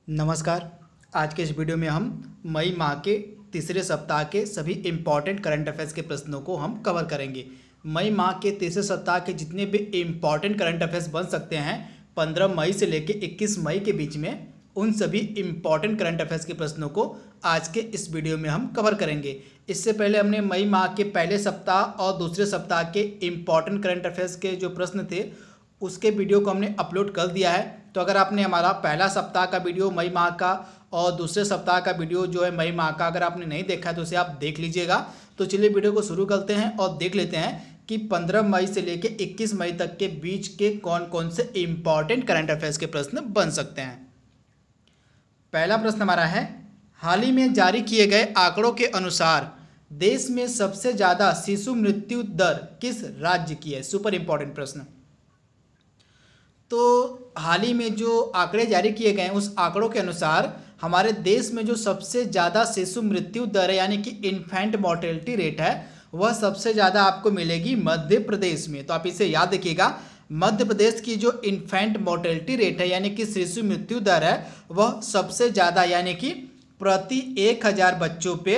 नमस्कार। आज के इस वीडियो में हम मई माह के तीसरे सप्ताह के सभी इम्पॉर्टेंट करंट अफेयर्स के प्रश्नों को हम कवर करेंगे। मई माह के तीसरे सप्ताह के जितने भी इम्पॉर्टेंट करंट अफेयर्स बन सकते हैं 15 मई से लेकर 21 मई के बीच में, उन सभी इम्पॉर्टेंट करंट अफेयर्स के प्रश्नों को आज के इस वीडियो में हम कवर करेंगे। इससे पहले हमने मई माह के पहले सप्ताह और दूसरे सप्ताह के इम्पॉर्टेंट करंट अफेयर्स के जो प्रश्न थे उसके वीडियो को हमने अपलोड कर दिया है। तो अगर आपने हमारा पहला सप्ताह का वीडियो मई माह का और दूसरे सप्ताह का वीडियो जो है मई माह का अगर आपने नहीं देखा है तो उसे आप देख लीजिएगा। तो चलिए वीडियो को शुरू करते हैं और देख लेते हैं कि 15 मई से लेकर 21 मई तक के बीच के कौन कौन से इम्पॉर्टेंट करंट अफेयर्स के प्रश्न बन सकते हैं। पहला प्रश्न हमारा है, हाल ही में जारी किए गए आंकड़ों के अनुसार देश में सबसे ज़्यादा शिशु मृत्यु दर किस राज्य की है। सुपर इम्पॉर्टेंट प्रश्न। तो हाल ही में जो आंकड़े जारी किए गए हैं उस आंकड़ों के अनुसार हमारे देश में जो सबसे ज़्यादा शिशु मृत्यु दर है यानी कि इन्फेंट मॉर्टेलिटी रेट है वह सबसे ज़्यादा आपको मिलेगी मध्य प्रदेश में। तो आप इसे याद रखिएगा, मध्य प्रदेश की जो इन्फेंट मॉर्टेलिटी रेट है यानी कि शिशु मृत्यु दर है वह सबसे ज़्यादा यानी कि प्रति 1000 बच्चों पे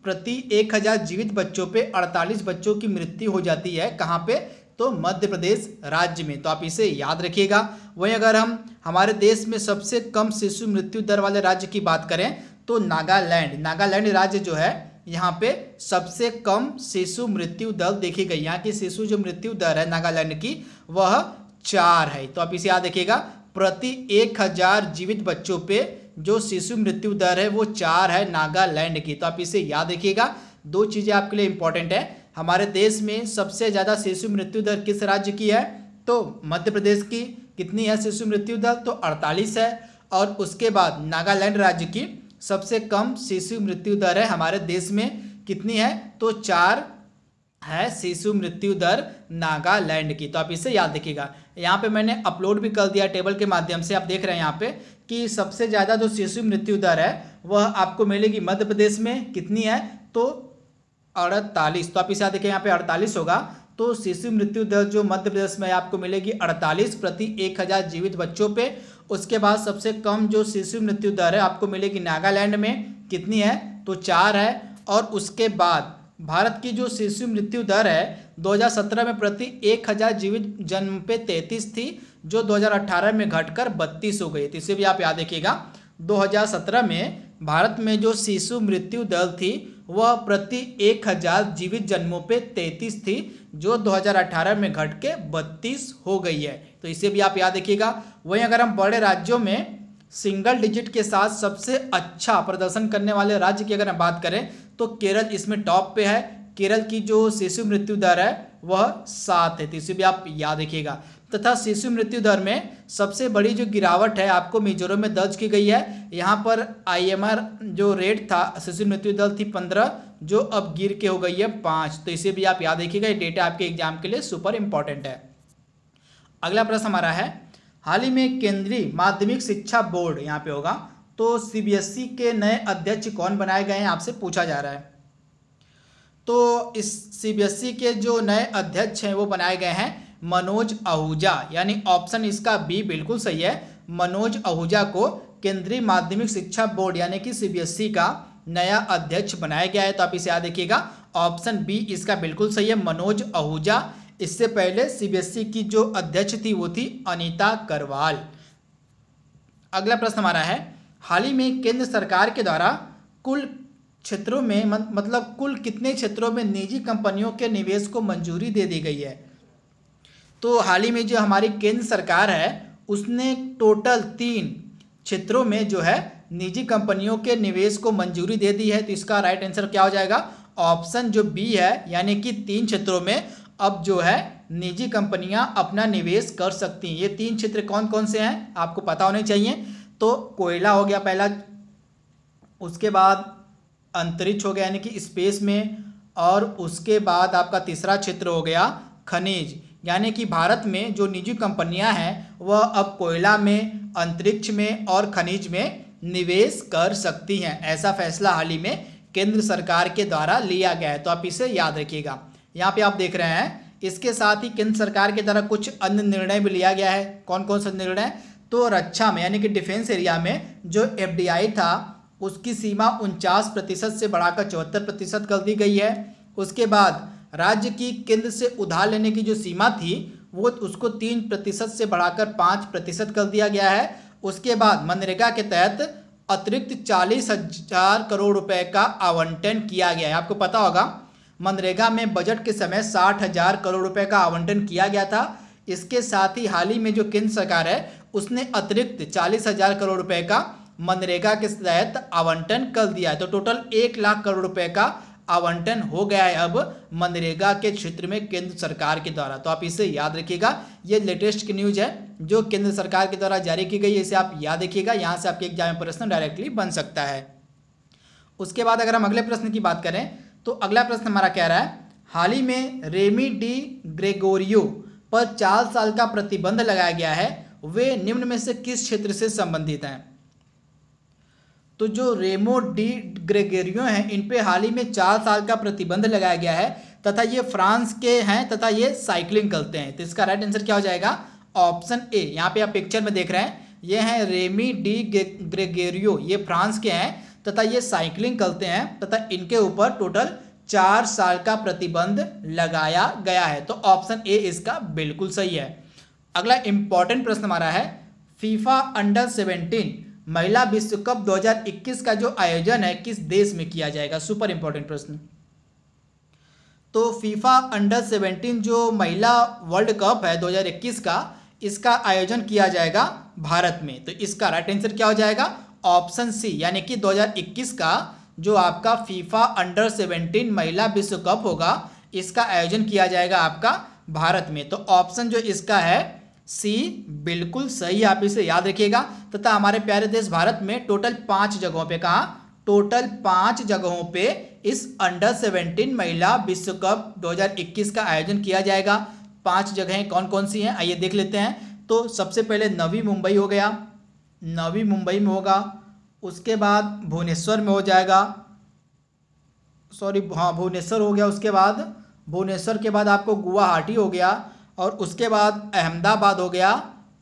प्रति 1000 जीवित बच्चों पे 48 बच्चों की मृत्यु हो जाती है। कहाँ पे? तो मध्य प्रदेश राज्य में। तो आप इसे याद रखिएगा। वहीं अगर हम हमारे देश में सबसे कम शिशु मृत्यु दर वाले राज्य की बात करें तो नागालैंड राज्य जो है यहाँ पे सबसे कम शिशु मृत्यु दर देखी गई। यहाँ की शिशु जो मृत्यु दर है नागालैंड की वह 4 है। तो आप इसे याद रखिएगा, प्रति 1000 जीवित बच्चों पे जो शिशु मृत्यु दर है वो 4 है नागालैंड की। तो आप इसे याद रखिएगा। दो चीज़ें आपके लिए इंपॉर्टेंट है, हमारे देश में सबसे ज़्यादा शिशु मृत्यु दर किस राज्य की है तो मध्य प्रदेश की। कितनी है शिशु मृत्यु दर? तो 48 है। और उसके बाद नागालैंड राज्य की सबसे कम शिशु मृत्यु दर है हमारे देश में। कितनी है? तो 4 है शिशु मृत्यु दर नागालैंड की। तो आप इसे याद रखिएगा। यहाँ पे मैंने अपलोड भी कर दिया टेबल के माध्यम से। आप देख रहे हैं यहाँ पे कि सबसे ज़्यादा जो शिशु मृत्यु दर है वह आपको मिलेगी मध्य प्रदेश में। कितनी है? तो 48। तो आप इसे याद रखिए, यहाँ पे 48 होगा। तो शिशु मृत्यु दर जो मध्य प्रदेश में आपको मिलेगी 48 प्रति 1000 जीवित बच्चों पे। उसके बाद सबसे कम जो शिशु मृत्यु दर है आपको मिलेगी नागालैंड में। कितनी है? तो 4 है। और उसके बाद भारत की जो शिशु मृत्यु दर है 2017 में प्रति 1000 जीवित जन्म पे 33 थी, जो 2018 में घटकर 32 हो गई। तो इसे भी आप याद रखिएगा। 2017 में भारत में जो शिशु मृत्यु दर थी वह प्रति 1000 जीवित जन्मों पे 33 थी, जो 2018 में घट के 32 हो गई है। तो इसे भी आप याद रखिएगा। वहीं अगर हम बड़े राज्यों में सिंगल डिजिट के साथ सबसे अच्छा प्रदर्शन करने वाले राज्य की अगर हम बात करें तो केरल इसमें टॉप पे है। केरल की जो शिशु मृत्यु दर है वह 7 है। तो इसे भी आप याद रखिएगा। तथा शिशु मृत्यु दर में सबसे बड़ी जो गिरावट है आपको मिजोरम में दर्ज की गई है। यहाँ पर IMR जो रेट था शिशु मृत्यु दर थी 15, जो अब गिर के हो गई है 5। तो इसे भी आप याद रखिएगा। ये डेटा आपके एग्जाम के लिए सुपर इंपॉर्टेंट है। अगला प्रश्न हमारा है, हाल ही में केंद्रीय माध्यमिक शिक्षा बोर्ड यहाँ पे होगा तो CBSE के नए अध्यक्ष कौन बनाए गए हैं आपसे पूछा जा रहा है। तो इस CBSE के जो नए अध्यक्ष हैं वो बनाए गए हैं मनोज आहूजा, यानी ऑप्शन इसका बी बिल्कुल सही है। मनोज आहूजा को केंद्रीय माध्यमिक शिक्षा बोर्ड यानी कि CBSE का नया अध्यक्ष बनाया गया है। तो आप इसे याद रखिएगा, ऑप्शन बी इसका बिल्कुल सही है, मनोज आहूजा। इससे पहले CBSE की जो अध्यक्ष थी वो थी अनीता करवाल। अगला प्रश्न हमारा है, हाल ही में केंद्र सरकार के द्वारा कुल क्षेत्रों में मतलब कुल कितने क्षेत्रों में निजी कंपनियों के निवेश को मंजूरी दे दी गई है। तो हाल ही में जो हमारी केंद्र सरकार है उसने टोटल 3 क्षेत्रों में जो है निजी कंपनियों के निवेश को मंजूरी दे दी है। तो इसका राइट आंसर क्या हो जाएगा? ऑप्शन जो बी है, यानी कि 3 क्षेत्रों में अब जो है निजी कंपनियां अपना निवेश कर सकती हैं। ये 3 क्षेत्र कौन कौन से हैं आपको पता होने चाहिए। तो कोयला हो गया पहला, उसके बाद अंतरिक्ष हो गया यानी कि स्पेस में, और उसके बाद आपका तीसरा क्षेत्र हो गया खनिज। यानी कि भारत में जो निजी कंपनियां हैं वह अब कोयला में, अंतरिक्ष में और खनिज में निवेश कर सकती हैं। ऐसा फैसला हाल ही में केंद्र सरकार के द्वारा लिया गया है। तो आप इसे याद रखिएगा। यहाँ पे आप देख रहे हैं इसके साथ ही केंद्र सरकार के द्वारा कुछ अन्य निर्णय भी लिया गया है। कौन कौन सा निर्णय? तो रक्षा में यानी कि डिफेंस एरिया में जो FDI था उसकी सीमा 49% से बढ़ाकर 74% कर दी गई है। उसके बाद राज्य की केंद्र से उधार लेने की जो सीमा थी वो उसको 3% से बढ़ाकर 5% कर दिया गया है। उसके बाद मनरेगा के तहत अतिरिक्त 40,000 करोड़ रुपए का आवंटन किया गया है। आपको पता होगा मनरेगा में बजट के समय 60,000 करोड़ रुपए का आवंटन किया गया था। इसके साथ ही हाल ही में जो केंद्र सरकार है उसने अतिरिक्त 40,000 करोड़ रुपए का मनरेगा के तहत आवंटन कर दिया है। तो टोटल 1 लाख करोड़ रुपए का आवंटन हो गया है अब मनरेगा के क्षेत्र में केंद्र सरकार के द्वारा। तो आप इसे याद रखिएगा, ये लेटेस्ट की न्यूज है जो केंद्र सरकार के द्वारा जारी की गई है, इसे आप याद रखिएगा, यहाँ से आपके एग्जाम में प्रश्न डायरेक्टली बन सकता है। उसके बाद अगर हम अगले प्रश्न की बात करें तो अगला प्रश्न हमारा कह रहा है, हाल ही में रेमी डी ग्रेगोरियो पर 4 साल का प्रतिबंध लगाया गया है, वे निम्न में से किस क्षेत्र से संबंधित हैं। तो जो रेमो डी ग्रेगोरियो हैं इन पे हाल ही में 4 साल का प्रतिबंध लगाया गया है तथा ये फ्रांस के हैं तथा ये साइकिलिंग करते हैं। तो इसका राइट आंसर क्या हो जाएगा, ऑप्शन ए। यहाँ पे आप पिक्चर में देख रहे हैं ये हैं रेमी डी ग्रेगोरियो, ये फ्रांस के हैं तथा ये साइकिलिंग करते हैं तथा इनके ऊपर टोटल 4 साल का प्रतिबंध लगाया गया है। तो ऑप्शन ए इसका बिल्कुल सही है। अगला इंपॉर्टेंट प्रश्न हमारा है, फीफा अंडर 17 महिला विश्व कप 2021 का जो आयोजन है किस देश में किया जाएगा। सुपर इंपॉर्टेंट प्रश्न। तो फीफा अंडर 17 जो महिला वर्ल्ड कप है 2021 का, इसका आयोजन किया जाएगा भारत में। तो इसका राइट आंसर क्या हो जाएगा, ऑप्शन सी, यानी कि 2021 का जो आपका फीफा अंडर 17 महिला विश्व कप होगा इसका आयोजन किया जाएगा आपका भारत में। तो ऑप्शन जो इसका है सी बिल्कुल सही, आप इसे याद रखिएगा। तथा हमारे प्यारे देश भारत में टोटल 5 जगहों पे, कहा टोटल 5 जगहों पे इस अंडर 17 महिला विश्व कप 2021 का आयोजन किया जाएगा। 5 जगहें कौन कौन सी हैं आइए देख लेते हैं। तो सबसे पहले नवी मुंबई हो गया, नवी मुंबई में होगा। उसके बाद भुवनेश्वर में हो जाएगा, भुवनेश्वर हो गया। उसके बाद भुवनेश्वर के बाद आपको गुवाहाटी हो गया और उसके बाद अहमदाबाद हो गया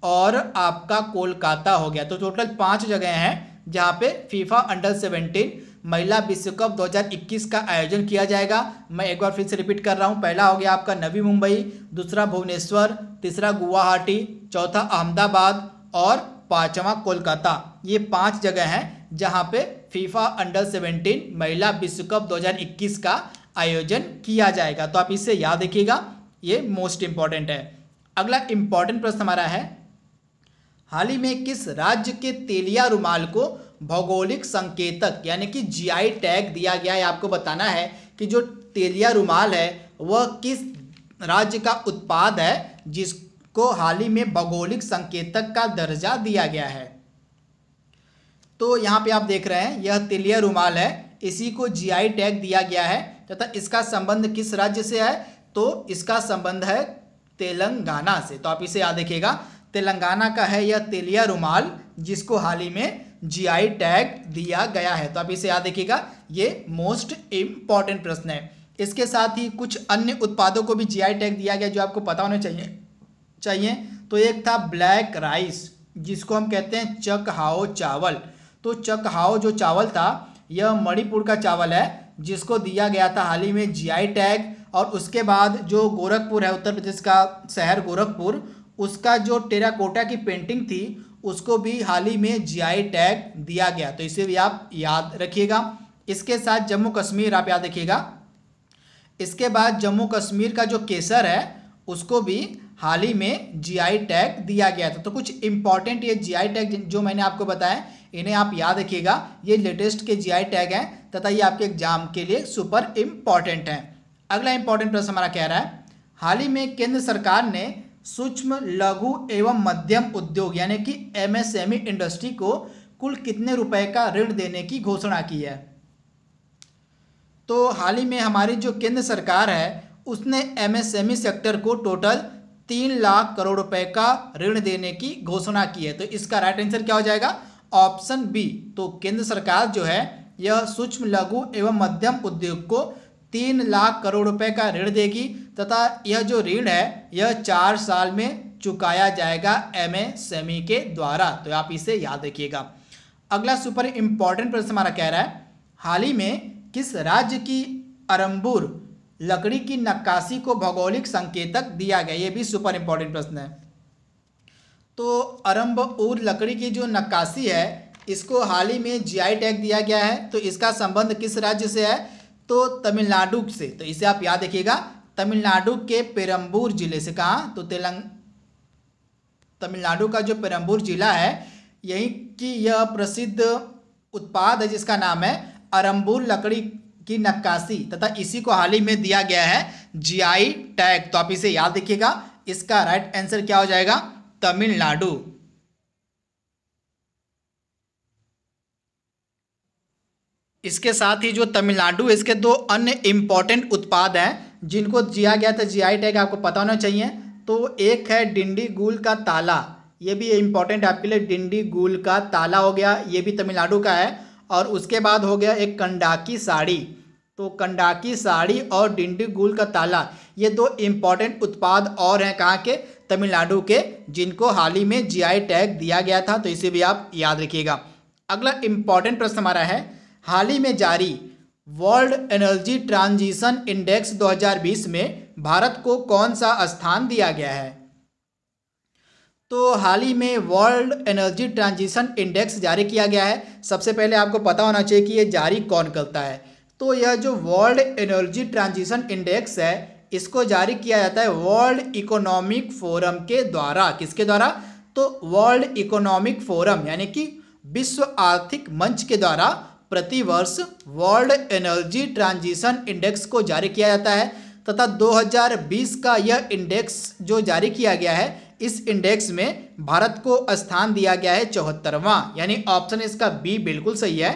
और आपका कोलकाता हो गया। तो टोटल 5 जगह हैं जहां पे फीफा अंडर 17 महिला विश्व कप 2021 का आयोजन किया जाएगा। मैं एक बार फिर से रिपीट कर रहा हूं, पहला हो गया आपका नवी मुंबई, दूसरा भुवनेश्वर, तीसरा गुवाहाटी, चौथा अहमदाबाद और 5वां कोलकाता। ये 5 जगह हैं जहां पे फीफा अंडर 17 महिला विश्व कप 2021 का आयोजन किया जाएगा। तो आप इसे याद रखिएगा, ये मोस्ट इंपॉर्टेंट है। अगला इंपॉर्टेंट प्रश्न हमारा है, हाल ही में किस राज्य के तेलिया रुमाल को भौगोलिक संकेतक यानी कि GI टैग दिया गया है। आपको बताना है कि जो तेलिया रुमाल है वह किस राज्य का उत्पाद है जिसको हाल ही में भौगोलिक संकेतक का दर्जा दिया गया है। तो यहाँ पे आप देख रहे हैं यह तेलिया रुमाल है, इसी को GI टैग दिया गया है तथा इसका संबंध किस राज्य से है, तो इसका संबंध है तेलंगाना से। तो आप इसे याद रखिएगा, तेलंगाना का है यह तेलिया रुमाल जिसको हाल ही में GI टैग दिया गया है। तो आप इसे याद रखिएगा, ये मोस्ट इम्पॉर्टेंट प्रश्न है। इसके साथ ही कुछ अन्य उत्पादों को भी GI टैग दिया गया जो आपको पता होना चाहिए। तो एक था ब्लैक राइस जिसको हम कहते हैं चकहाओ चावल। तो चकहाओ जो चावल था यह मणिपुर का चावल है जिसको दिया गया था हाल ही में GI टैग। और उसके बाद जो गोरखपुर है, उत्तर प्रदेश का शहर गोरखपुर, उसका जो टेराकोटा की पेंटिंग थी उसको भी हाल ही में GI टैग दिया गया। तो इसे भी आप याद रखिएगा। इसके साथ जम्मू कश्मीर आप याद रखिएगा। इसके बाद जम्मू कश्मीर का जो केसर है उसको भी हाल ही में GI टैग दिया गया था। तो कुछ इंपॉर्टेंट ये GI टैग जो मैंने आपको बताया इन्हें आप याद रखिएगा, ये लेटेस्ट के GI टैग हैं तथा ये आपके एग्जाम के लिए सुपर इम्पॉर्टेंट हैं। अगला इंपॉर्टेंट प्रश्न हमारा कह रहा है, हाल ही में केंद्र सरकार ने सूक्ष्म लघु एवं मध्यम उद्योग यानी कि MSME इंडस्ट्री को कुल कितने रुपए का ऋण देने की घोषणा की है। तो हाल ही में हमारी जो केंद्र सरकार है उसने MSME सेक्टर को टोटल 3 लाख करोड़ रुपए का ऋण देने की घोषणा की है। तो इसका राइट आंसर क्या हो जाएगा, ऑप्शन बी। तो केंद्र सरकार जो है यह सूक्ष्म लघु एवं मध्यम उद्योग को 3 लाख करोड़ रुपए का ऋण देगी तथा यह जो ऋण है यह 4 साल में चुकाया जाएगा एमएसएमई के द्वारा। तो आप इसे याद रखिएगा। अगला सुपर इंपॉर्टेंट प्रश्न हमारा कह रहा है, हाल ही में किस राज्य की अरंबूर लकड़ी की नक्काशी को भौगोलिक संकेतक दिया गया? ये भी सुपर इंपॉर्टेंट प्रश्न है। तो अरंबूर लकड़ी की जो नक्काशी है इसको हाल ही में जीआई टैग दिया गया है। तो इसका संबंध किस राज्य से है? तो तमिलनाडु से। तो इसे आप याद रखिएगा, तमिलनाडु के पेरम्बूर जिले से। कहाँ? तो तमिलनाडु का जो पेरम्बूर जिला है यही की यह प्रसिद्ध उत्पाद है जिसका नाम है अरंबूर लकड़ी की नक्काशी, तथा इसी को हाल ही में दिया गया है जीआई टैग। तो आप इसे याद रखिएगा। इसका राइट आंसर क्या हो जाएगा? तमिलनाडु। इसके साथ ही जो तमिलनाडु है इसके दो अन्य इंपॉर्टेंट उत्पाद हैं जिनको दिया गया था जीआई टैग, आपको पता होना चाहिए। तो एक है डिंडीगुल का ताला, ये भी इंपॉर्टेंट आपके लिए। डिंडीगुल का ताला हो गया, ये भी तमिलनाडु का है। और उसके बाद हो गया एक कंडाकी साड़ी। तो कंडाकी साड़ी और डिंडीगुल का ताला ये दो इंपॉर्टेंट उत्पाद और हैं कहाँ के? तमिलनाडु के, जिनको हाल ही में जीआई टैग दिया गया था। तो इसे भी आप याद रखिएगा। अगला इंपॉर्टेंट प्रश्न हमारा है, हाल ही में जारी वर्ल्ड एनर्जी ट्रांजिशन इंडेक्स 2020 में भारत को कौन सा स्थान दिया गया है? तो हाल ही में वर्ल्ड एनर्जी ट्रांजिशन इंडेक्स जारी किया गया है। सबसे पहले आपको पता होना चाहिए कि ये जारी कौन करता है। तो यह जो वर्ल्ड एनर्जी ट्रांजिशन इंडेक्स है इसको जारी किया जाता है वर्ल्ड इकोनॉमिक फोरम के द्वारा। किसके द्वारा? तो वर्ल्ड इकोनॉमिक फोरम यानी कि विश्व आर्थिक मंच के द्वारा प्रतिवर्ष वर्ल्ड एनर्जी ट्रांजिशन इंडेक्स को जारी किया जाता है। तथा 2020 का यह इंडेक्स जो जारी किया गया है, इस इंडेक्स में भारत को स्थान दिया गया है 74वां, यानी ऑप्शन इसका बी बिल्कुल सही है।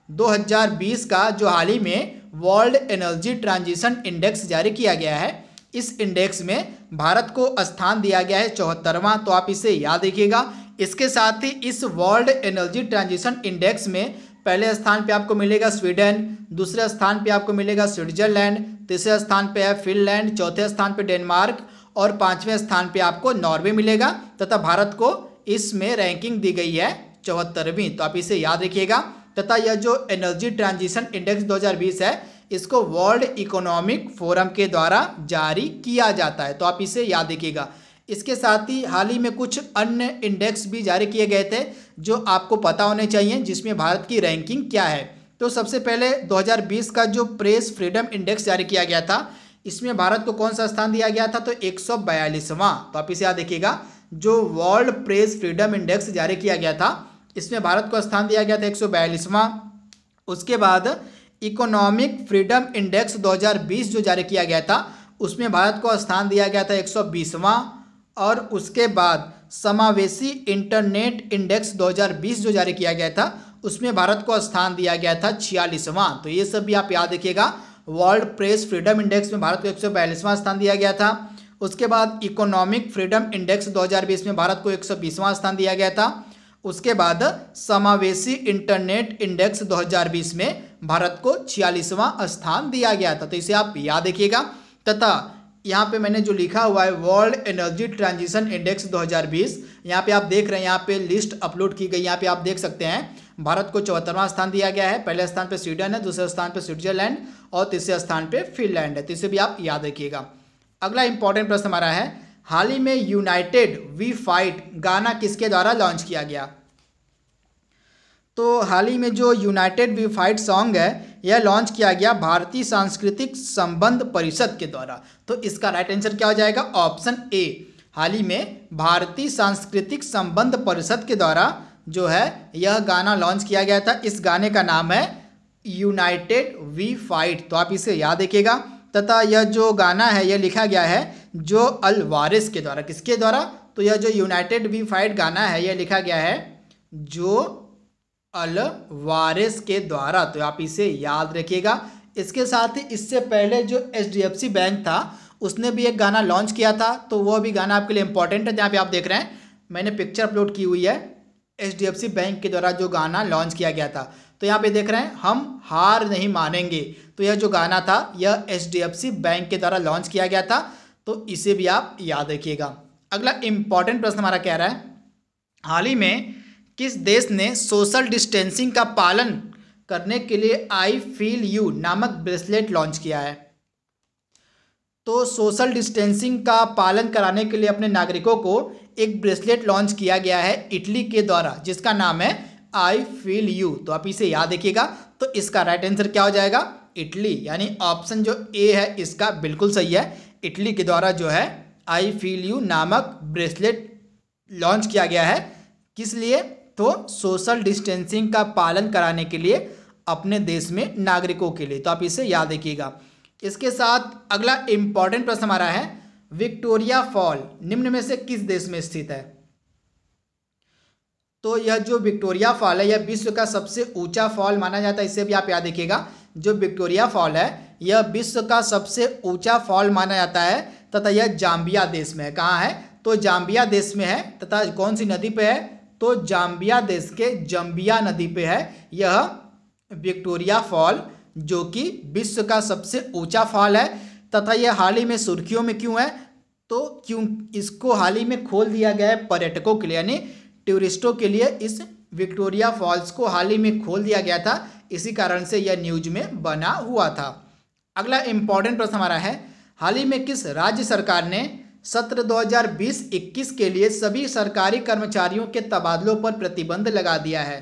2020 का जो हाल ही में वर्ल्ड एनर्जी ट्रांजिशन इंडेक्स जारी किया गया है, इस इंडेक्स में भारत को स्थान दिया गया है 74वां। तो आप इसे याद रखिएगा। इसके साथ ही इस वर्ल्ड एनर्जी ट्रांजिशन इंडेक्स में पहले स्थान पे आपको मिलेगा स्वीडन, दूसरे स्थान पे आपको मिलेगा स्विट्जरलैंड, तीसरे स्थान पे है फिनलैंड, चौथे स्थान पे डेनमार्क और पांचवें स्थान पे आपको नॉर्वे मिलेगा। तथा भारत को इसमें रैंकिंग दी गई है 74वीं। तो आप इसे याद रखिएगा। तथा यह जो एनर्जी ट्रांजिशन इंडेक्स 2020 है इसको वर्ल्ड इकोनॉमिक फोरम के द्वारा जारी किया जाता है। तो आप इसे याद रखिएगा। इसके साथ ही हाल ही में कुछ अन्य इंडेक्स भी जारी किए गए थे जो आपको पता होने चाहिए, जिसमें भारत की रैंकिंग क्या है। तो सबसे पहले 2020 का जो प्रेस फ्रीडम इंडेक्स जारी किया गया था, इसमें भारत को कौन सा स्थान दिया गया था? तो 142वां। तो आप इसे याद रखिएगा। जो वर्ल्ड प्रेस फ्रीडम इंडेक्स जारी किया गया था इसमें भारत को स्थान दिया गया था 142वां। उसके बाद इकोनॉमिक फ्रीडम इंडेक्स 2020 जो जारी किया गया था उसमें भारत को स्थान दिया गया था 120वां। और उसके बाद समावेशी इंटरनेट इंडेक्स 2020 जो जारी किया गया था उसमें भारत को स्थान दिया गया था 46वां। तो ये सब भी आप याद रखिएगा। वर्ल्ड प्रेस फ्रीडम इंडेक्स में भारत को 142वां स्थान दिया गया था। उसके बाद इकोनॉमिक फ्रीडम इंडेक्स 2020 में भारत को 120वां स्थान दिया गया था। उसके बाद समावेशी इंटरनेट इंडेक्स 2020 में भारत को 46वां स्थान दिया गया था। तो इसे आप याद रखिएगा। तथा यहाँ पे मैंने जो लिखा हुआ है वर्ल्ड एनर्जी ट्रांजिशन इंडेक्स 2020, यहाँ पे आप देख रहे हैं, यहाँ पे लिस्ट अपलोड की गई। यहाँ पे आप देख सकते हैं भारत को 74वां स्थान दिया गया है। पहले स्थान पे स्वीडन है, दूसरे स्थान पे स्विट्जरलैंड और तीसरे स्थान पे फिनलैंड है। तो इसे भी आप याद रखिएगा। अगला इंपॉर्टेंट प्रश्न हमारा है, हाल ही में यूनाइटेड वी फाइट गाना किसके द्वारा लॉन्च किया गया? तो हाल ही में जो यूनाइटेड वी फाइट सॉन्ग है यह लॉन्च किया गया भारतीय सांस्कृतिक संबंध परिषद के द्वारा। तो इसका राइट आंसर क्या हो जाएगा? Option A. हाल ही में भारतीय सांस्कृतिक संबंध परिषद के द्वारा जो है यह गाना लॉन्च किया गया था। इस गाने का नाम है यूनाइटेड वी फाइट। तो आप इसे याद रखिएगा। तथा यह जो गाना है यह लिखा गया है जो अल्वारेस के द्वारा। किसके द्वारा? तो यह जो यूनाइटेड वी फाइट गाना है यह लिखा गया है जो अल्वारेस के द्वारा। तो आप इसे याद रखिएगा। इसके साथ ही इससे पहले जो HDFC बैंक था उसने भी एक गाना लॉन्च किया था। तो वह भी गाना आपके लिए इंपॉर्टेंट है। जहाँ पे आप देख रहे हैं मैंने पिक्चर अपलोड की हुई है HDFC बैंक के द्वारा जो गाना लॉन्च किया गया था। तो यहाँ पे देख रहे हैं हम हार नहीं मानेंगे। तो यह जो गाना था यह HDFC बैंक के द्वारा लॉन्च किया गया था। तो इसे भी आप याद रखिएगा। अगला इंपॉर्टेंट प्रश्न हमारा कह रहा है, हाल ही में किस देश ने सोशल डिस्टेंसिंग का पालन करने के लिए आई फील यू नामक ब्रेसलेट लॉन्च किया है? तो सोशल डिस्टेंसिंग का पालन कराने के लिए अपने नागरिकों को एक ब्रेसलेट लॉन्च किया गया है इटली के द्वारा, जिसका नाम है आई फील यू। तो आप इसे याद रखिएगा। तो इसका राइट आंसर क्या हो जाएगा? इटली, यानी ऑप्शन जो ए है इसका बिल्कुल सही है। इटली के द्वारा जो है आई फील यू नामक ब्रेसलेट लॉन्च किया गया है। किस लिए? तो सोशल डिस्टेंसिंग का पालन कराने के लिए अपने देश में नागरिकों के लिए। तो आप इसे याद रखिएगा। इसके साथ अगला इंपॉर्टेंट प्रश्न हमारा है, विक्टोरिया फॉल निम्न में से किस देश में स्थित है? तो यह जो विक्टोरिया फॉल है यह विश्व का सबसे ऊंचा फॉल माना जाता है। इसे भी आप याद रखिएगा। जो विक्टोरिया फॉल है यह विश्व का सबसे ऊंचा फॉल माना जाता है तथा यह जाम्बिया देश में है। कहाँ है? तो जाम्बिया देश में है। तथा कौन सी नदी पे है? तो जाम्बिया देश के जम्बिया नदी पे है यह विक्टोरिया फॉल, जो कि विश्व का सबसे ऊंचा फॉल है। तथा यह हाल ही में सुर्खियों में क्यों है? तो क्यों इसको हाल ही में खोल दिया गया है पर्यटकों के लिए, यानी टूरिस्टों के लिए इस विक्टोरिया फॉल्स को हाल ही में खोल दिया गया था। इसी कारण से यह न्यूज में बना हुआ था। अगला इंपॉर्टेंट प्रश्न हमारा है, हाल ही में किस राज्य सरकार ने सत्र 2020-21 के लिए सभी सरकारी कर्मचारियों के तबादलों पर प्रतिबंध लगा दिया है?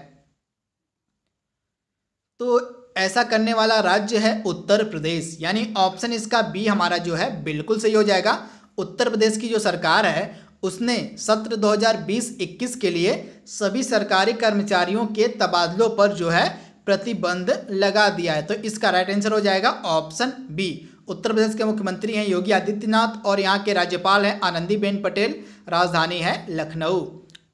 तो ऐसा करने वाला राज्य है उत्तर प्रदेश, यानी ऑप्शन इसका बी हमारा जो है बिल्कुल सही हो जाएगा। उत्तर प्रदेश की जो सरकार है उसने सत्र 2020-21 के लिए सभी सरकारी कर्मचारियों के तबादलों पर जो है प्रतिबंध लगा दिया है। तो इसका राइट आंसर हो जाएगा ऑप्शन बी। उत्तर प्रदेश के मुख्यमंत्री हैं योगी आदित्यनाथ और यहाँ के राज्यपाल हैं आनंदीबेन पटेल, राजधानी है लखनऊ।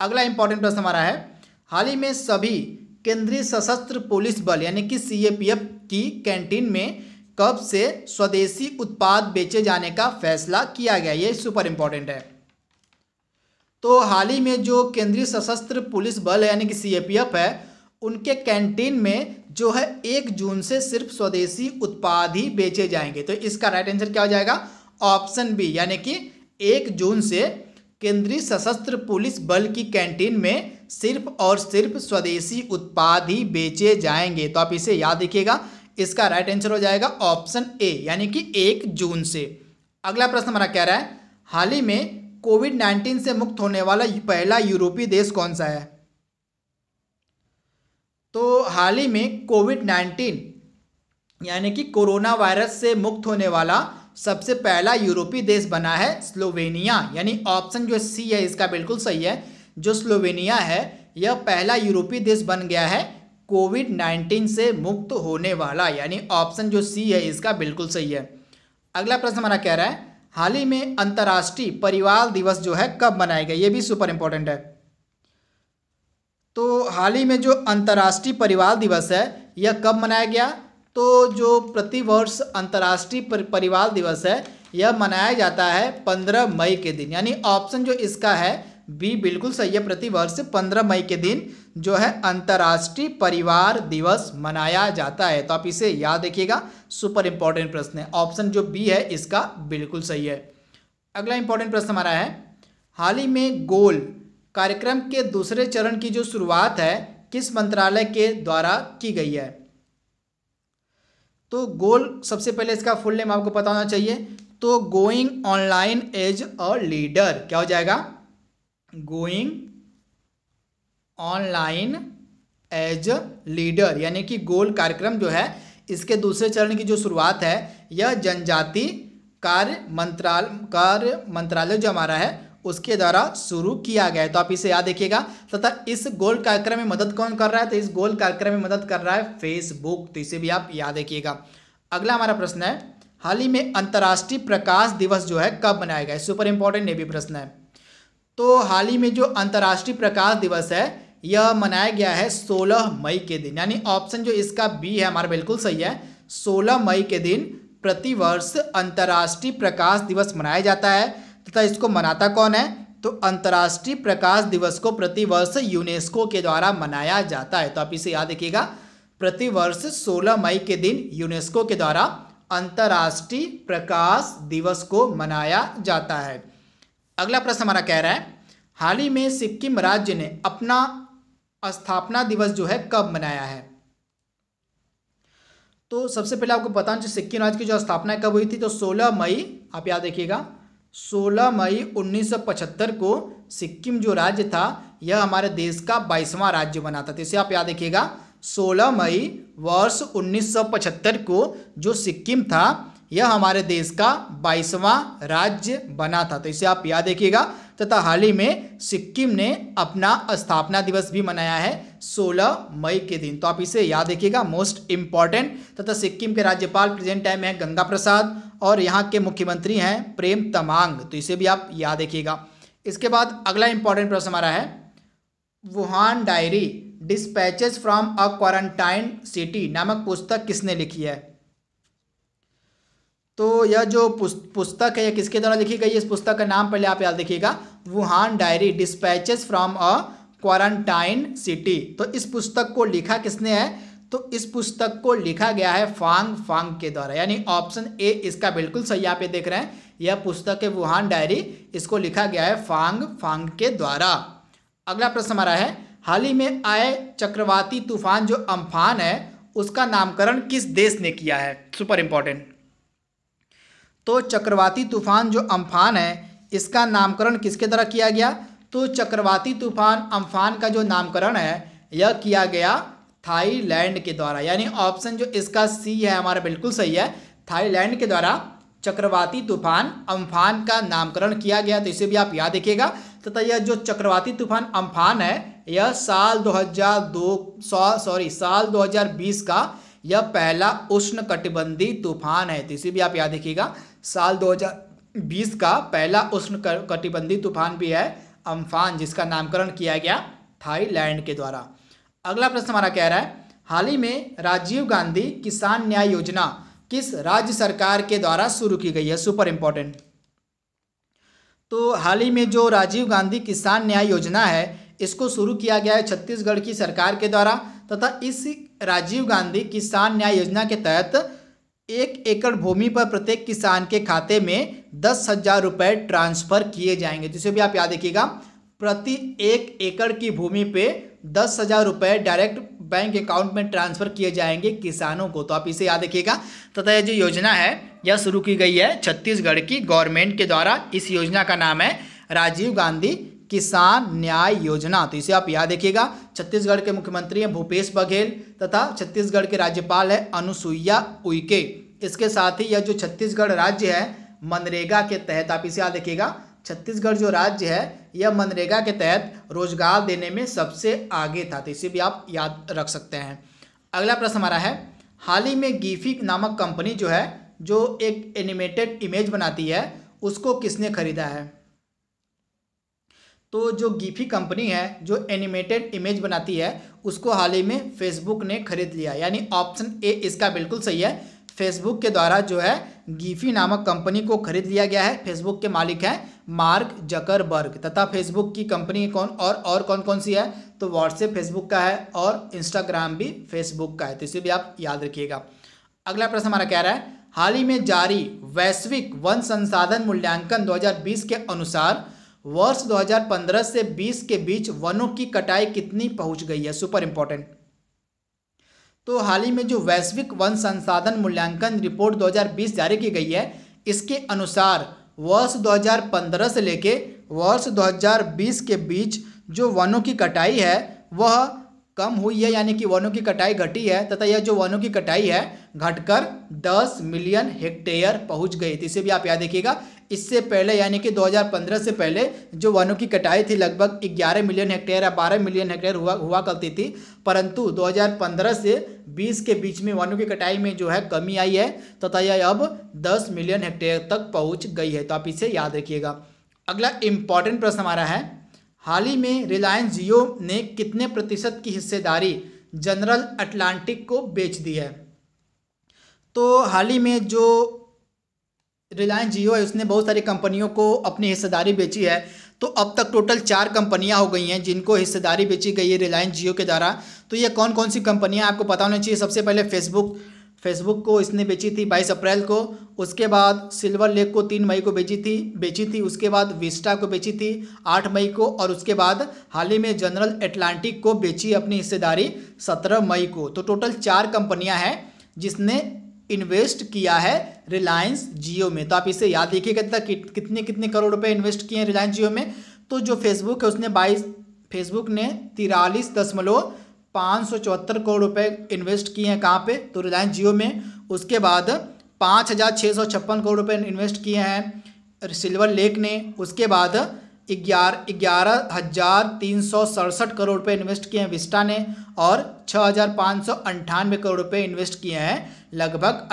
अगला इंपॉर्टेंट प्रश्न हमारा है, हाल ही में सभी केंद्रीय सशस्त्र पुलिस बल यानी कि सीएपीएफ की कैंटीन में कब से स्वदेशी उत्पाद बेचे जाने का फैसला किया गया? ये सुपर इंपॉर्टेंट है। तो हाल ही में जो केंद्रीय सशस्त्र पुलिस बल है यानी कि सीएपीएफ है, उनके कैंटीन में जो है 1 जून से सिर्फ स्वदेशी उत्पाद ही बेचे जाएंगे। तो इसका राइट आंसर क्या हो जाएगा? ऑप्शन बी, यानी कि 1 जून से केंद्रीय सशस्त्र पुलिस बल की कैंटीन में सिर्फ और सिर्फ स्वदेशी उत्पाद ही बेचे जाएंगे। तो आप इसे याद रखिएगा। इसका राइट आंसर हो जाएगा ऑप्शन ए, यानी कि 1 जून से। अगला प्रश्न हमारा कह रहा है, हाल ही में कोविड-19 से मुक्त होने वाला पहला यूरोपीय देश कौन सा है? तो हाल ही में कोविड-19 यानी कि कोरोना वायरस से मुक्त होने वाला सबसे पहला यूरोपीय देश बना है स्लोवेनिया, यानी ऑप्शन जो सी है इसका बिल्कुल सही है। जो स्लोवेनिया है यह पहला यूरोपीय देश बन गया है कोविड-19 से मुक्त होने वाला, यानी ऑप्शन जो सी है इसका बिल्कुल सही है। अगला प्रश्न हमारा कह रहा है, हाल ही में अंतर्राष्ट्रीय परिवार दिवस जो है कब मनाया गया? ये भी सुपर इंपॉर्टेंट है। तो हाल ही में जो अंतर्राष्ट्रीय परिवार दिवस है यह कब मनाया गया? तो जो प्रतिवर्ष अंतर्राष्ट्रीय परिवार दिवस है यह मनाया जाता है 15 मई के दिन, यानी ऑप्शन जो इसका है बी बिल्कुल सही है। प्रतिवर्ष 15 मई के दिन जो है अंतर्राष्ट्रीय परिवार दिवस मनाया जाता है। तो आप इसे याद रखिएगा, सुपर इंपॉर्टेंट प्रश्न है। ऑप्शन जो बी है इसका बिल्कुल सही है। अगला इंपॉर्टेंट प्रश्न हमारा है, हाल ही में गोल कार्यक्रम के दूसरे चरण की जो शुरुआत है किस मंत्रालय के द्वारा की गई है? तो गोल सबसे पहले इसका फुल नेम आपको पता होना चाहिए। तो going online as a leader क्या हो जाएगा? Going online as a leader, यानी कि गोल कार्यक्रम जो है इसके दूसरे चरण की जो शुरुआत है यह जनजाति कार्य मंत्रालय जो हमारा है उसके द्वारा शुरू किया गया है। तो आप इसे याद रखिएगा। तथा इस गोल कार्यक्रम में मदद कौन कर रहा है? तो इस गोल कार्यक्रम में मदद कर रहा है फेसबुक। तो इसे भी आप याद रखिएगा। अगला हमारा प्रश्न है, हाल ही में अंतर्राष्ट्रीय प्रकाश दिवस जो है कब मनाया गया? सुपर इंपॉर्टेंट ये भी प्रश्न है। तो हाल ही में जो अंतर्राष्ट्रीय प्रकाश दिवस है यह मनाया गया है 16 मई के दिन, यानी ऑप्शन जो इसका बी है हमारा बिल्कुल सही है। 16 मई के दिन प्रतिवर्ष अंतर्राष्ट्रीय प्रकाश दिवस मनाया जाता है। तथा इसको मनाता कौन है? तो अंतर्राष्ट्रीय प्रकाश दिवस को प्रतिवर्ष यूनेस्को के द्वारा मनाया जाता है। तो आप इसे याद रखिएगा, प्रतिवर्ष 16 मई के दिन यूनेस्को के द्वारा अंतर्राष्ट्रीय प्रकाश दिवस को मनाया जाता है। अगला प्रश्न हमारा कह रहा है हाल ही में सिक्किम राज्य ने अपना स्थापना दिवस जो है कब मनाया है। तो सबसे पहले आपको पता है सिक्किम राज्य की जो स्थापना कब हुई थी, तो 16 मई, आप याद रखिएगा 16 मई 1975 को सिक्किम जो राज्य था यह हमारे देश का 22वां राज्य बना था। तो इसे आप याद रखिएगा 16 मई वर्ष 1975 को जो सिक्किम था यह हमारे देश का 22वां राज्य बना था। तो इसे आप याद रखिएगा। तथा हाल ही में सिक्किम ने अपना स्थापना दिवस भी मनाया है 16 मई के दिन। तो आप इसे याद रखिएगा, मोस्ट इंपॉर्टेंट। तथा सिक्किम के राज्यपाल प्रेजेंट टाइम है गंगा प्रसाद और यहाँ के मुख्यमंत्री हैं प्रेम तमांग। तो इसे भी आप याद रखिएगा। इसके बाद अगला इंपॉर्टेंट प्रश्न हमारा है Wuhan diary dispatches from a quarantine city नामक पुस्तक किसने लिखी है। तो यह जो पुस्तक है यह किसके द्वारा लिखी गई है, इस पुस्तक का नाम पहले आप याद रखिएगा, Wuhan diary dispatches from a quarantine city. तो इस पुस्तक को लिखा किसने है, तो इस पुस्तक को लिखा गया है फांग के द्वारा, यानी ऑप्शन ए इसका बिल्कुल सही आप ये देख रहे हैं। यह पुस्तक है वुहान डायरी, इसको लिखा गया है फांग के द्वारा। अगला प्रश्न हमारा है हाल ही में आए चक्रवाती तूफान जो अम्फान है उसका नामकरण किस देश ने किया है। Super important. तो चक्रवाती तूफान जो अम्फान है इसका नामकरण किसके द्वारा किया गया, तो चक्रवाती तूफान अम्फान का जो नामकरण है यह किया गया थाईलैंड के द्वारा, यानी ऑप्शन जो इसका सी है हमारा बिल्कुल सही है। थाईलैंड के द्वारा चक्रवाती तूफान अम्फान का नामकरण किया गया। तो इसे भी आप याद रखिएगा। तथा यह जो चक्रवाती तूफान अम्फान है यह साल 2020 का यह पहला उष्णकटिबंधीय तूफान है। तो इसे भी आप याद रखिएगा, साल 2020 का पहला उष्णकटिबंधीय तूफान भी है अम्फान, जिसका नामकरण किया गया थाईलैंड के द्वारा। अगला प्रश्न हमारा कह रहा है हाल ही में राजीव गांधी किसान न्याय योजना किस राज्य सरकार के द्वारा शुरू की गई है। Super important. तो हाल ही में जो राजीव गांधी किसान न्याय योजना है इसको शुरू किया गया है छत्तीसगढ़ की सरकार के द्वारा। तथा इस राजीव गांधी किसान न्याय योजना के तहत 1 एकड़ भूमि पर प्रत्येक किसान के खाते में 10,000 रुपये ट्रांसफर किए जाएंगे। जिसे भी आप याद रखिएगा, प्रति 1 एकड़ की भूमि पे 10,000 रुपये डायरेक्ट बैंक अकाउंट में ट्रांसफर किए जाएंगे किसानों को। तो आप इसे याद रखिएगा। तथा यह जो योजना है यह शुरू की गई है छत्तीसगढ़ की गवर्नमेंट के द्वारा। इस योजना का नाम है राजीव गांधी किसान न्याय योजना। तो इसे आप याद रखिएगा। छत्तीसगढ़ के मुख्यमंत्री हैं भूपेश बघेल तथा छत्तीसगढ़ के राज्यपाल है अनुसुईया उइके। इसके साथ ही यह जो छत्तीसगढ़ राज्य है मनरेगा के तहत, आप इसे याद रखिएगा, छत्तीसगढ़ जो राज्य है यह मनरेगा के तहत रोजगार देने में सबसे आगे था। तो इसे भी आप याद रख सकते हैं। अगला प्रश्न हमारा है हाल ही में गिफी नामक कंपनी जो है जो एक एनिमेटेड इमेज बनाती है उसको किसने खरीदा है। तो जो गिफी कंपनी है जो एनिमेटेड इमेज बनाती है उसको हाल ही में फेसबुक ने खरीद लिया, यानी ऑप्शन ए इसका बिल्कुल सही है। फेसबुक के द्वारा जो है गिफी नामक कंपनी को खरीद लिया गया है। फेसबुक के मालिक हैं मार्क जकरबर्ग। तथा फेसबुक की कंपनी कौन कौन सी है, तो व्हाट्सएप फेसबुक का है और इंस्टाग्राम भी फेसबुक का है। तो इसे भी आप याद रखिएगा। अगला प्रश्न हमारा कह रहा है हाल ही में जारी वैश्विक वन संसाधन मूल्यांकन 2020 के अनुसार वर्ष 2015 से 20 के बीच वनों की कटाई कितनी पहुंच गई है। Super important. तो हाल ही में जो वैश्विक वन संसाधन मूल्यांकन रिपोर्ट 2020 जारी की गई है इसके अनुसार वर्ष 2015 से लेके वर्ष 2020 के बीच जो वनों की कटाई है वह कम हुई है, यानी कि वनों की कटाई घटी है। तथा यह जो वनों की कटाई है घटकर 10 मिलियन हेक्टेयर पहुंच गई। तो इसे भी आप याद रखिएगा। इससे पहले यानी कि 2015 से पहले जो वनों की कटाई थी लगभग 11 मिलियन हेक्टेयर या 12 मिलियन हेक्टेयर हुआ करती थी, परंतु 2015 से 20 के बीच में वनों की कटाई में जो है कमी आई है तथा यह अब 10 मिलियन हेक्टेयर तक पहुंच गई है। तो आप इसे याद रखिएगा। अगला इंपॉर्टेंट प्रश्न हमारा है हाल ही में रिलायंस जियो ने कितने प्रतिशत की हिस्सेदारी जनरल अटलांटिक को बेच दी है। तो हाल ही में जो रिलायंस जियो है उसने बहुत सारी कंपनियों को अपनी हिस्सेदारी बेची है। तो अब तक टोटल 4 कंपनियां हो गई हैं जिनको हिस्सेदारी बेची गई है रिलायंस जियो के द्वारा। तो ये कौन कौन सी कंपनियां आपको पता होना चाहिए। सबसे पहले फेसबुक, फेसबुक को इसने बेची थी 22 अप्रैल को। उसके बाद सिल्वर लेक को 3 मई को बेची थी। उसके बाद विस्टा को बेची थी 8 मई को, और उसके बाद हाल ही में जनरल अटलांटिक को बेची अपनी हिस्सेदारी 17 मई को। तो टोटल 4 कंपनियां हैं जिसने इन्वेस्ट किया है रिलायंस जियो में। तो आप इसे याद रखिएगा तक कितने कितने करोड़ रुपए इन्वेस्ट किए हैं रिलायंस जियो में। तो जो फेसबुक है उसने फेसबुक ने 43,574 करोड़ रुपए इन्वेस्ट किए हैं कहाँ पे, तो रिलायंस जियो में। उसके बाद 5,656 करोड़ रुपए इन्वेस्ट किए हैं सिल्वर लेक ने। उसके बाद 11,367 करोड़ रुपए इन्वेस्ट किए हैं विस्टा ने, और 6,598 करोड़ रुपए इन्वेस्ट किए हैं लगभग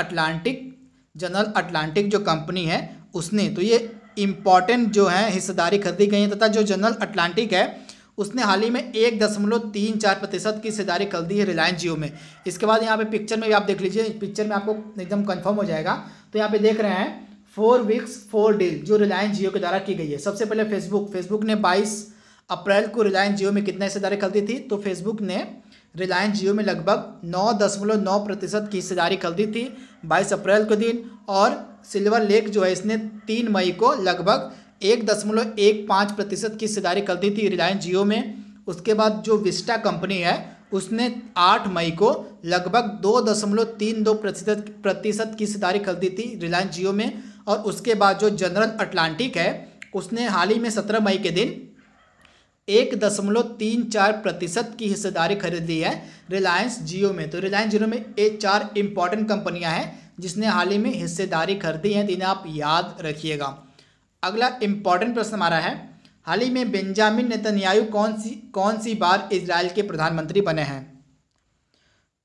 जनरल अटलांटिक जो कंपनी है उसने। तो ये इम्पॉर्टेंट जो है हिस्सेदारी खरीदी गई है, तथा जो जनरल अटलांटिक है उसने हाल ही में 1.34% की हिस्सेदारी खरीदी है रिलायंस जियो में। इसके बाद यहाँ पे पिक्चर में भी आप देख लीजिए, पिक्चर में आपको एकदम कंफर्म हो जाएगा। तो यहाँ पे देख रहे हैं 4 वीक्स 4 डील जो रिलायंस जियो के द्वारा की गई है। सबसे पहले फेसबुक ने 22 अप्रैल को रिलायंस जियो में कितना हिस्सेदारी खरीदी थी, तो फेसबुक ने रिलायंस जियो में लगभग 9.9% की हिस्सेदारी खरीदी थी 22 अप्रैल के दिन। और सिल्वर लेक जो है इसने 3 मई को लगभग 1.15% की हिस्सेदारी खरीदी थी रिलायंस जियो में। उसके बाद जो विस्टा कंपनी है उसने 8 मई को लगभग 2.32% की हिस्सेदारी खरीदी थी रिलायंस जियो में। और उसके बाद जो जनरल अटलांटिक है उसने हाल ही में 17 मई के दिन 1.34% की हिस्सेदारी खरीदी है रिलायंस जियो में। तो रिलायंस जियो में ये 4 इंपॉर्टेंट कंपनियां हैं जिसने हाल ही में हिस्सेदारी खरीदी है, तो इन्हें आप याद रखिएगा। अगला इंपॉर्टेंट प्रश्न हमारा है, हाल ही में बेंजामिन नेतन्याहू कौन सी बार इजराइल के प्रधानमंत्री बने हैं।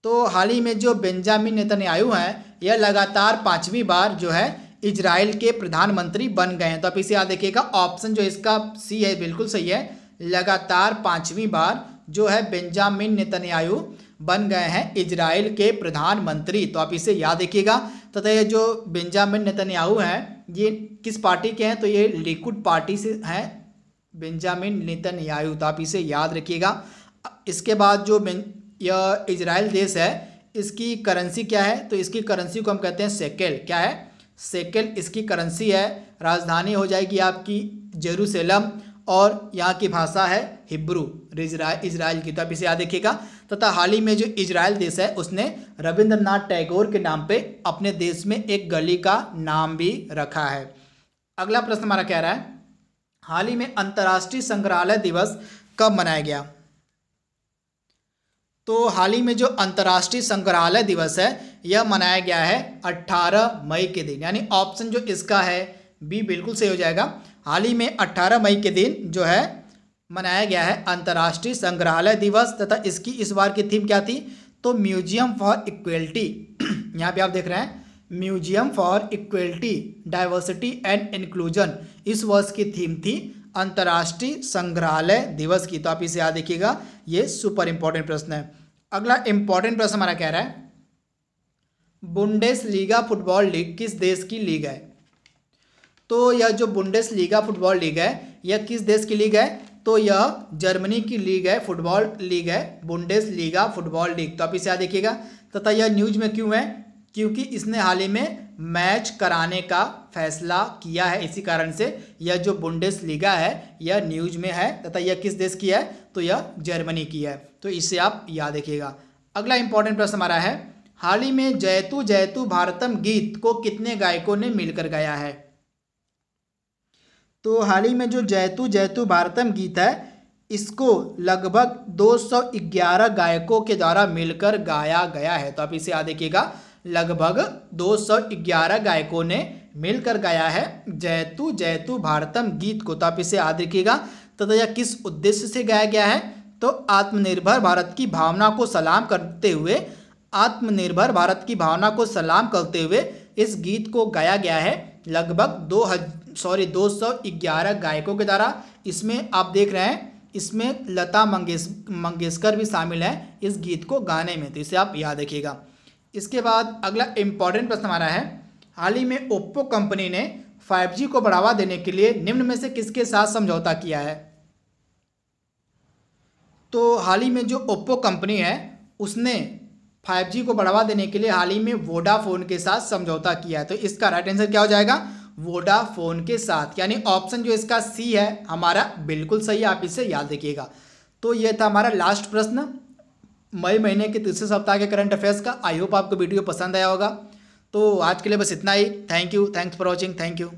तो हाल ही में जो बेंजामिन नेतन्याहू हैं यह लगातार 5वीं बार जो है इजराइल के प्रधानमंत्री बन गए हैं। तो आप इसे याद रखिएगा, ऑप्शन जो इसका सी है बिल्कुल सही है। लगातार 5वीं बार जो है बेंजामिन नेतन्याहू बन गए हैं इजराइल के प्रधानमंत्री। तो आप इसे याद रखिएगा। तथा ये जो बेंजामिन नेतन्याहू हैं ये किस पार्टी के हैं, तो ये लिकुड पार्टी से हैं बेंजामिन नेतन्याहू। तो आप इसे याद रखिएगा। इसके बाद जो यह इजराइल देश है इसकी करेंसी क्या है, तो इसकी करेंसी को हम कहते हैं शेकेल। क्या है, शेकेल इसकी करेंसी है। राजधानी हो जाएगी आपकी जेरूसलम, और यहाँ की भाषा है हिब्रू इजराइल की। तो आप इसे याद रखिएगा। तथा हाल ही में जो इजराइल देश है उसने रविंद्रनाथ टैगोर के नाम पे अपने देश में एक गली का नाम भी रखा है। अगला प्रश्न हमारा कह रहा है, हाल ही में अंतर्राष्ट्रीय संग्रहालय दिवस कब मनाया गया। तो हाल ही में जो अंतर्राष्ट्रीय संग्रहालय दिवस है यह मनाया गया है 18 मई के दिन, यानी ऑप्शन जो इसका है बी बिल्कुल सही हो जाएगा। हाल ही में 18 मई के दिन जो है मनाया गया है अंतर्राष्ट्रीय संग्रहालय दिवस। तथा इसकी इस बार की थीम क्या थी, तो म्यूजियम फॉर इक्वलिटी। यहाँ पे आप देख रहे हैं museum for equality, diversity and inclusion, इस वर्ष की थीम थी अंतर्राष्ट्रीय संग्रहालय दिवस की। तो आप इसे याद रखिएगा, ये सुपर इंपॉर्टेंट प्रश्न है। अगला इंपॉर्टेंट प्रश्न हमारा कह रहा है, बुंडेसलीगा फुटबॉल लीग किस देश की लीग है। तो यह जो बुंडेसलीगा फुटबॉल लीग है यह किस देश की लीग है, तो यह जर्मनी की लीग है, फुटबॉल लीग है बुंडेसलीगा फुटबॉल लीग। तो आप इसे याद रखिएगा। तथा यह न्यूज में क्यों है, क्योंकि इसने हाल ही में मैच कराने का फैसला किया है, इसी कारण से यह जो बुंडेसलीगा है यह न्यूज में है। तथा यह किस देश की है, तो यह जर्मनी की है। तो इसे आप याद रखिएगा। अगला इंपॉर्टेंट प्रश्न हमारा है, हाल ही में जयतु जयतु भारतम गीत को कितने गायकों ने मिलकर गाया है। तो हाल ही में जो जयतु जयतु भारतम गीत है इसको लगभग 211 गायकों के द्वारा मिलकर गाया गया है। तो आप इसे याद रखिएगा, लगभग 211 गायकों ने मिलकर गाया है जयतु जयतु भारतम गीत को। तो आप इसे याद रखिएगा। तथा यह किस उद्देश्य से गाया गया है, तो आत्मनिर्भर भारत की भावना को सलाम करते हुए, आत्मनिर्भर भारत की भावना को सलाम करते हुए इस गीत को गाया गया है लगभग 211 गायकों के द्वारा। इसमें आप देख रहे हैं इसमें लता मंगेशकर भी शामिल है इस गीत को गाने में। तो इसे आप याद रखिएगा। इसके बाद अगला इंपॉर्टेंट प्रश्न हमारा है, हाल ही में ओप्पो कंपनी ने 5G को बढ़ावा देने के लिए निम्न में से किसके साथ समझौता किया है। तो हाल ही में जो ओप्पो कंपनी है उसने 5G को बढ़ावा देने के लिए हाल ही में वोडाफोन के साथ समझौता किया है। तो इसका राइट आंसर क्या हो जाएगा? वोडाफोन के साथ, यानी ऑप्शन जो इसका सी है हमारा बिल्कुल सही है। आप इसे याद रखिएगा। तो ये था हमारा लास्ट प्रश्न मई महीने के तीसरे सप्ताह के करंट अफेयर्स का। आई होप आपको वीडियो पसंद आया होगा। तो आज के लिए बस इतना ही। Thank you, thanks for watching, thank you.